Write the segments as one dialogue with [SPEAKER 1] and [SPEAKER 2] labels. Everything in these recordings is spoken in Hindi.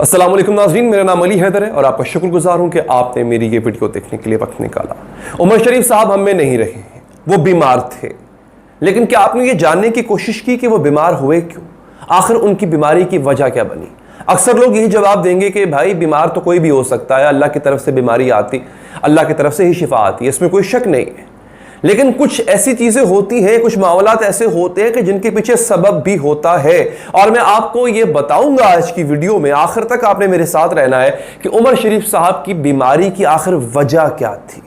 [SPEAKER 1] अस्सलाम वालेकुम नाज़रीन, मेरा नाम अली हैदर है और आपका शुक्रगुजार हूं कि आपने मेरी ये वीडियो देखने के लिए वक्त निकाला। उमर शरीफ साहब हम में नहीं रहे हैं, वो बीमार थे, लेकिन क्या आपने ये जानने की कोशिश की कि वो बीमार हुए क्यों? आखिर उनकी बीमारी की वजह क्या बनी? अक्सर लोग यही जवाब देंगे कि भाई बीमार तो कोई भी हो सकता है, अल्लाह की तरफ से बीमारी आती, अल्लाह की तरफ से ही शिफा आती है, इसमें कोई शक नहीं है। लेकिन कुछ ऐसी चीजें होती हैं, कुछ मामलात ऐसे होते हैं कि जिनके पीछे सबब भी होता है, और मैं आपको ये बताऊंगा आज की वीडियो में। आखिर तक आपने मेरे साथ रहना है कि उमर शरीफ साहब की बीमारी की आखिर वजह क्या थी,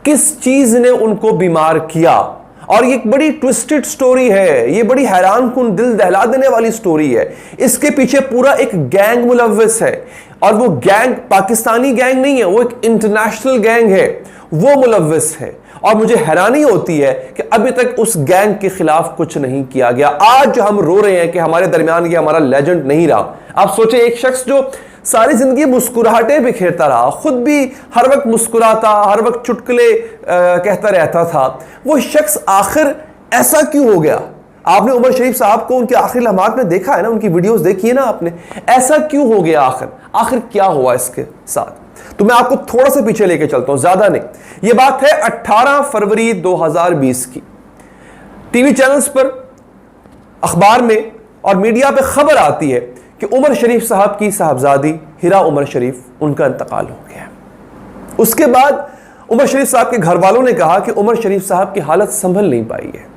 [SPEAKER 1] किस चीज ने उनको बीमार किया। और ये एक बड़ी ट्विस्टेड स्टोरी है, ये बड़ी हैरान कुन, दिल दहला देने वाली स्टोरी है। इसके पीछे पूरा एक गैंग मुलव्वस है, और वो गैंग पाकिस्तानी गैंग नहीं है, वो एक इंटरनेशनल गैंग है, वो मुलव्वस है। और मुझे हैरानी होती है कि अभी तक उस गैंग के खिलाफ कुछ नहीं किया गया। आज जो हम रो रहे हैं कि हमारे दरमियान ये हमारा लेजेंड नहीं रहा। आप सोचें, एक शख्स जो सारी जिंदगी मुस्कुराहटें बिखेरता रहा, खुद भी हर वक्त मुस्कुराता, हर वक्त चुटकुले कहता रहता था, वो शख्स आखिर ऐसा क्यों हो गया? आपने उमर शरीफ साहब को उनके आखिरी लम्हात में देखा है ना, उनकी वीडियोस देखी है ना आपने, ऐसा क्यों हो गया? आखिर क्या हुआ इसके साथ? तो मैं आपको थोड़ा सा पीछे लेके चलता हूं, ज्यादा नहीं। यह बात है 18 फरवरी 2020 की। टीवी चैनल्स पर, अखबार में और मीडिया पे खबर आती है कि उमर शरीफ साहब की साहबजादी हिरा उमर शरीफ, उनका इंतकाल हो गया। उसके बाद उमर शरीफ साहब के घर वालों ने कहा कि उमर शरीफ साहब की हालत संभल नहीं पाई है।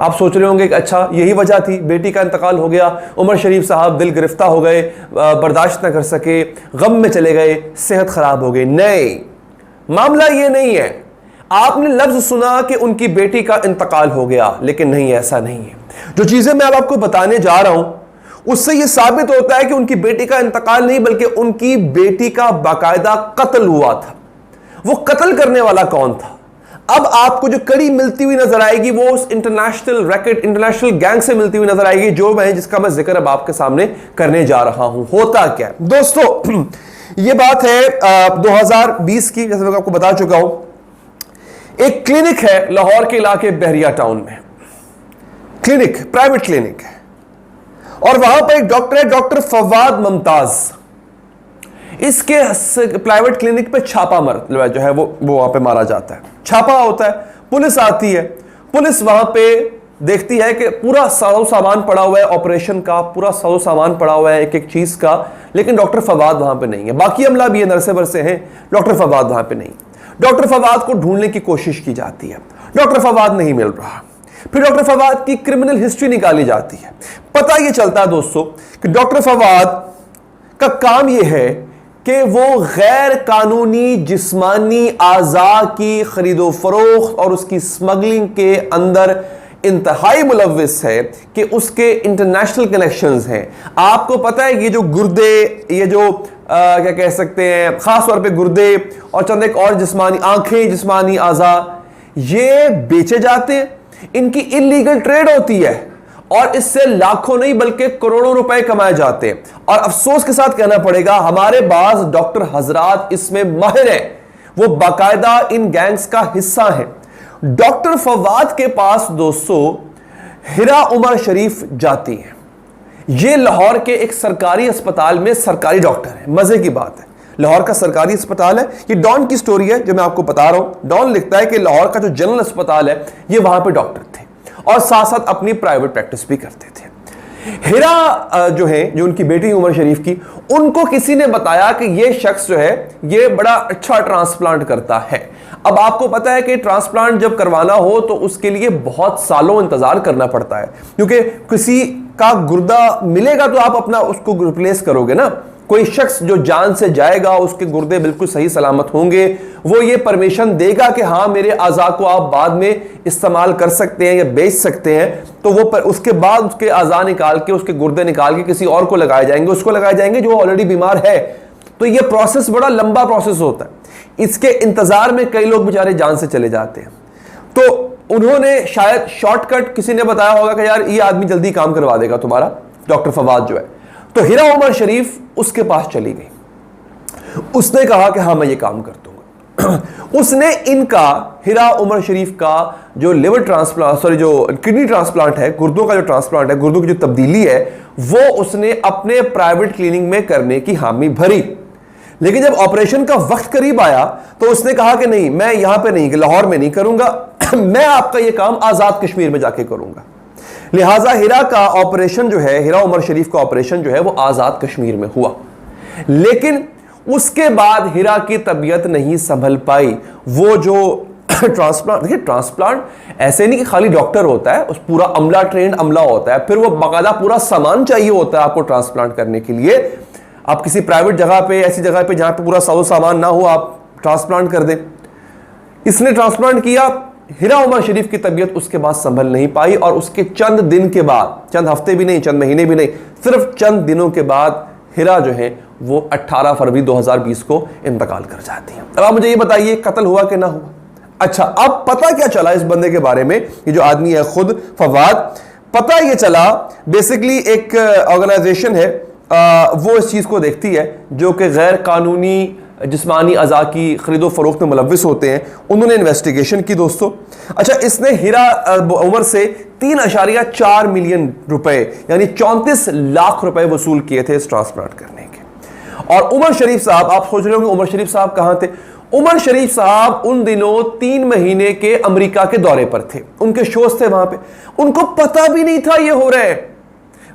[SPEAKER 1] आप सोच रहे होंगे कि अच्छा यही वजह थी, बेटी का इंतकाल हो गया, उमर शरीफ साहब दिल गिरफ्तार हो गए, बर्दाश्त न कर सके, गम में चले गए, सेहत खराब हो गई। नहीं, मामला ये नहीं है। आपने लफ्ज सुना कि उनकी बेटी का इंतकाल हो गया, लेकिन नहीं, ऐसा नहीं है। जो चीजें मैं अब आपको बताने जा रहा हूं उससे यह साबित होता है कि उनकी बेटी का इंतकाल नहीं, बल्कि उनकी बेटी का बाकायदा कत्ल हुआ था। वो कत्ल करने वाला कौन था? अब आपको जो कड़ी मिलती हुई नजर आएगी वो उस इंटरनेशनल गैंग से मिलती हुई नजर आएगी, जिसका मैं जिक्र अब आपके सामने करने जा रहा हूं। होता क्या है दोस्तों, ये बात है 2020 की, जैसे मैं आपको बता चुका हूं। एक क्लिनिक है लाहौर के इलाके बहरिया टाउन में, क्लिनिक, प्राइवेट क्लिनिक है, और वहां पर एक डॉक्टर है, डॉक्टर फवाद मुमताज। इसके प्राइवेट क्लिनिक पे छापा जो है वो वहां पे मारा जाता है, छापा होता है, पुलिस आती है। पुलिस वहां पे देखती है कि पूरा साजो सामान पड़ा हुआ है, ऑपरेशन का पूरा साजो सामान पड़ा हुआ है, एक एक चीज का, लेकिन डॉक्टर फवाद वहां पे नहीं है। बाकी अमला भी है, नर्से वर्से हैं, डॉक्टर फवाद वहां पे नहीं। डॉक्टर फवाद को ढूंढने की कोशिश की जाती है, डॉक्टर फवाद नहीं मिल रहा। फिर डॉक्टर फवाद की क्रिमिनल हिस्ट्री निकाली जाती है। पता यह चलता है दोस्तों कि डॉक्टर फवाद का काम यह है कि वो गैर कानूनी जिस्मानी आज़ा की खरीदो फरोख्त और उसकी स्मगलिंग के अंदर इंतहाई मुलव्विस है, कि उसके इंटरनेशनल कनेक्शंस हैं। आपको पता है ये जो गुर्दे, ये जो क्या कह सकते हैं, खास तौर पे गुर्दे और चंद एक और जिस्मानी आंखें, जिस्मानी आज़ा, ये बेचे जाते हैं, इनकी इलीगल ट्रेड होती है, और इससे लाखों नहीं बल्कि करोड़ों रुपए कमाए जाते हैं। और अफसोस के साथ कहना पड़ेगा, हमारे पास डॉक्टर हजरात इसमें माहिर हैं, वो बाकायदा इन गैंग्स का हिस्सा हैं। डॉक्टर फवाद के पास दोस्तों हिरा उमर शरीफ जाती है। ये लाहौर के एक सरकारी अस्पताल में सरकारी डॉक्टर है। मजे की बात है, लाहौर का सरकारी अस्पताल है। ये डॉन की स्टोरी है जो मैं आपको बता रहा हूं। डॉन लिखता है कि लाहौर का जो जनरल अस्पताल है, ये वहां पे डॉक्टर थे और साथ साथ अपनी प्राइवेट प्रैक्टिस भी करते थे। हिरा जो है, जो उनकी बेटी उमर शरीफ की, उनको किसी ने बताया कि ये शख्स जो है ये बड़ा अच्छा ट्रांसप्लांट करता है। अब आपको पता है कि ट्रांसप्लांट जब करवाना हो तो उसके लिए बहुत सालों इंतजार करना पड़ता है, क्योंकि किसी का गुर्दा मिलेगा तो आप अपना उसको रिप्लेस करोगे ना। कोई शख्स जो जान से जाएगा, उसके गुर्दे बिल्कुल सही सलामत होंगे, वो ये परमिशन देगा कि हाँ मेरे आज़ा को आप बाद में इस्तेमाल कर सकते हैं या बेच सकते हैं, तो वो उसके बाद उसके आज़ा निकाल के, उसके गुर्दे निकाल के किसी और को लगाए जाएंगे, उसको लगाए जाएंगे जो ऑलरेडी बीमार है। तो ये प्रोसेस बड़ा लंबा प्रोसेस होता है। इसके इंतजार में कई लोग बेचारे जान से चले जाते हैं। तो उन्होंने शायद शॉर्टकट, किसी ने बताया होगा कि यार ये आदमी जल्दी काम करवा देगा तुम्हारा, डॉक्टर फवाद जो है। तो हिरा उमर शरीफ उसके पास चली गई। उसने कहा कि हाँ मैं ये काम कर दूंगा। उसने इनका हिरा उमर शरीफ का जो लिवर ट्रांसप्लांट जो किडनी ट्रांसप्लांट है, गुर्दों का जो ट्रांसप्लांट है, गुर्दों की जो तब्दीली है, वो उसने अपने प्राइवेट क्लिनिक में करने की हामी भरी। लेकिन जब ऑपरेशन का वक्त करीब आया तो उसने कहा कि नहीं, मैं यहां पे नहीं, लाहौर में नहीं करूंगा, मैं आपका यह काम आजाद कश्मीर में जाके करूंगा। लिहाजा हिरा का ऑपरेशन जो है, हिरा उमर शरीफ का ऑपरेशन जो है वो आजाद कश्मीर में हुआ। लेकिन उसके बाद हिरा की तबीयत नहीं संभल पाई। वो जो ट्रांसप्लांट, देखिए ट्रांसप्लांट ऐसे नहीं कि खाली डॉक्टर होता है, उस पूरा अमला, ट्रेंड अमला होता है, फिर वो बाकायदा पूरा सामान चाहिए होता है आपको ट्रांसप्लांट करने के लिए। आप किसी प्राइवेट जगह पे, ऐसी जगह पे जहां पे पूरा साजो सामान ना हो, आप ट्रांसप्लांट कर दें। इसने ट्रांसप्लांट किया, हिरा उमर शरीफ की तबीयत उसके बाद संभल नहीं पाई और उसके चंद दिन के बाद, चंद हफ्ते भी नहीं, चंद महीने भी नहीं, सिर्फ चंद दिनों के बाद हिरा जो है वो 18 फरवरी 2020 को इंतकाल कर जाती है। अब आप मुझे ये बताइए, कत्ल हुआ कि ना हुआ? अच्छा, अब पता क्या चला इस बंदे के बारे में? ये जो आदमी है खुद फवाद, पता ये चला बेसिकली एक ऑर्गेनाइजेशन है, वो इस चीज को देखती है जो कि गैर कानूनी जिस्मानी अज़ा की खरीदो फरोख्त में मुलव्विस होते हैं। उन्होंने इन्वेस्टिगेशन की दोस्तों। अच्छा, इसने हिरा उमर से 3.4 मिलियन रुपए यानी 34 लाख रुपए वसूल किए थे इस ट्रांसप्लांट करने के। और उमर शरीफ साहब, आप सोच रहे होंगे उमर शरीफ साहब कहां थे? उमर शरीफ साहब उन दिनों 3 महीने के अमेरिका के दौरे पर थे, उनके शोज थे वहां पे। उनको पता भी नहीं था ये हो रहा है।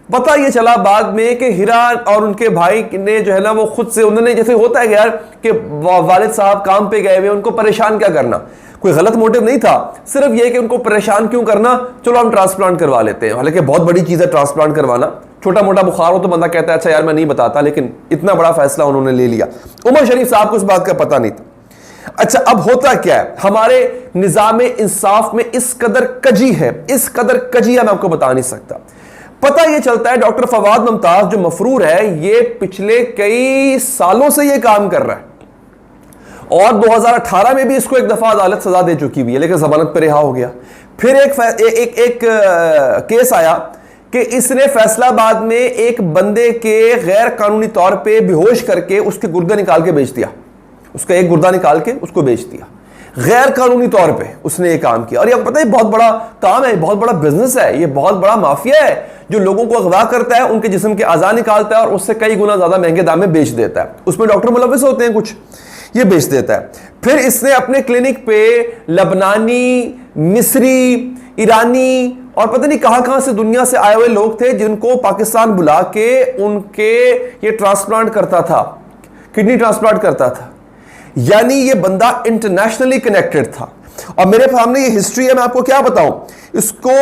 [SPEAKER 1] पता ये चला बाद में कि हिरा और उनके भाई ने जो है ना वो खुद से, उन्होंने, जैसे होता है यार कि वालिद साहब काम पे गए हुए, उनको परेशान क्या करना, कोई गलत मोटिव नहीं था, सिर्फ ये कि उनको परेशान क्यों करना, चलो हम ट्रांसप्लांट करवा लेते हैं। हालांकि बहुत बड़ी चीज है ट्रांसप्लांट करवाना, छोटा मोटा बुखार हो तो बंदा कहता है अच्छा यार मैं नहीं बताता, लेकिन इतना बड़ा फैसला उन्होंने ले लिया। उमर शरीफ साहब को इस बात का पता नहीं था। अच्छा, अब होता क्या है, हमारे निजाम इंसाफ में इस कदर कजी है, इस कदर कजी है, मैं आपको बता नहीं सकता। पता यह चलता है डॉक्टर फवाद मुमताज जो मफरूर है, ये पिछले कई सालों से ये काम कर रहा है और 2018 में भी इसको एक दफा अदालत सजा दे चुकी हुई है, लेकिन जमानत पर रिहा हो गया। फिर एक केस आया कि इसने फैसलाबाद में एक बंदे के गैर कानूनी तौर पे बेहोश करके उसके गुर्दा निकाल के बेच दिया, उसका एक गुर्दा निकाल के उसको बेच दिया गैर कानूनी तौर पे उसने ये काम किया। और ये पता है बहुत बड़ा काम है, बहुत बड़ा बिजनेस है, ये बहुत बड़ा माफिया है जो लोगों को अगवा करता है, उनके जिस्म के आज़ा निकालता है और उससे कई गुना ज्यादा महंगे दाम में बेच देता है। उसमें डॉक्टर मुलव्विस होते हैं कुछ, ये बेच देता है। फिर इसने अपने क्लिनिक पे लबनानी, मिस्री, ईरानी और पता नहीं कहां से दुनिया से आए हुए लोग थे जिनको पाकिस्तान बुला के उनके ये ट्रांसप्लांट करता था, किडनी ट्रांसप्लांट करता था। यानी ये बंदा इंटरनेशनली कनेक्टेड था। और मेरे सामने ये हिस्ट्री है, मैं आपको क्या बताऊं, इसको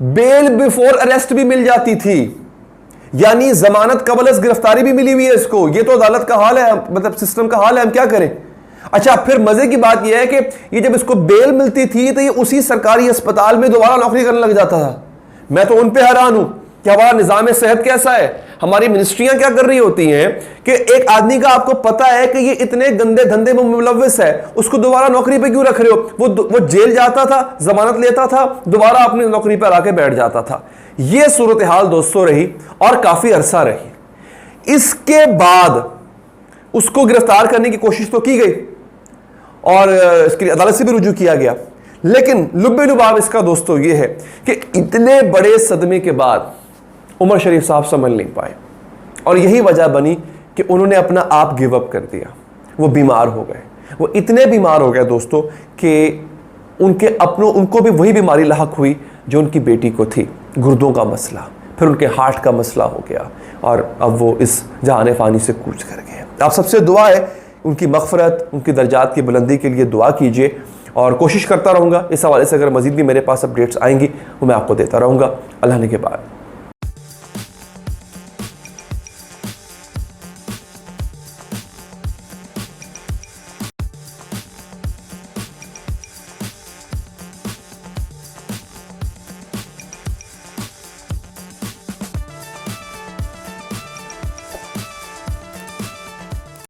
[SPEAKER 1] बेल बिफोर अरेस्ट भी मिल जाती थी, यानी जमानत कबल गिरफ्तारी भी मिली हुई है इसको। ये तो अदालत का हाल है, मतलब सिस्टम का हाल है, हम क्या करें। अच्छा, फिर मजे की बात यह है कि ये जब इसको बेल मिलती थी तो ये उसी सरकारी अस्पताल में दोबारा नौकरी करने लग जाता था। मैं तो उन पे हैरान हूं कि हमारा निजाम सेहत कैसा है, हमारी मिनिस्ट्रियां क्या कर रही होती हैं कि एक आदमी का आपको पता है कि ये इतने गंदे धंधे में मुलव्विस है, उसको दोबारा नौकरी पे क्यों रख रहे हो? वो जेल जाता था, जमानत लेता था, दोबारा अपनी नौकरी पर आके बैठ जाता था। ये सूरत हाल दोस्तों रही और काफी अरसा रही। इसके बाद उसको गिरफ्तार करने की कोशिश तो की गई और इसके लिए अदालत से भी रुजू किया गया, लेकिन लुब्बे लुबाब इसका दोस्तों ये है कि इतने बड़े सदमे के बाद उमर शरीफ साहब संभल नहीं पाए और यही वजह बनी कि उन्होंने अपना आप गिव अप कर दिया। वो बीमार हो गए, वो इतने बीमार हो गए दोस्तों कि उनको भी वही बीमारी लाहक हुई जो उनकी बेटी को थी, गुर्दों का मसला, फिर उनके हार्ट का मसला हो गया और अब वो इस जहान फ़ानी से कूच कर गए। आप सबसे दुआ है उनकी मग़फ़िरत, उनकी दर्जात की बुलंदी के लिए दुआ कीजिए और कोशिश करता रहूँगा। इस हवाले से अगर मज़ीद भी मेरे पास अपडेट्स आएंगी वो मैं आपको देता रहूँगा। अल्लाह ने के बाद।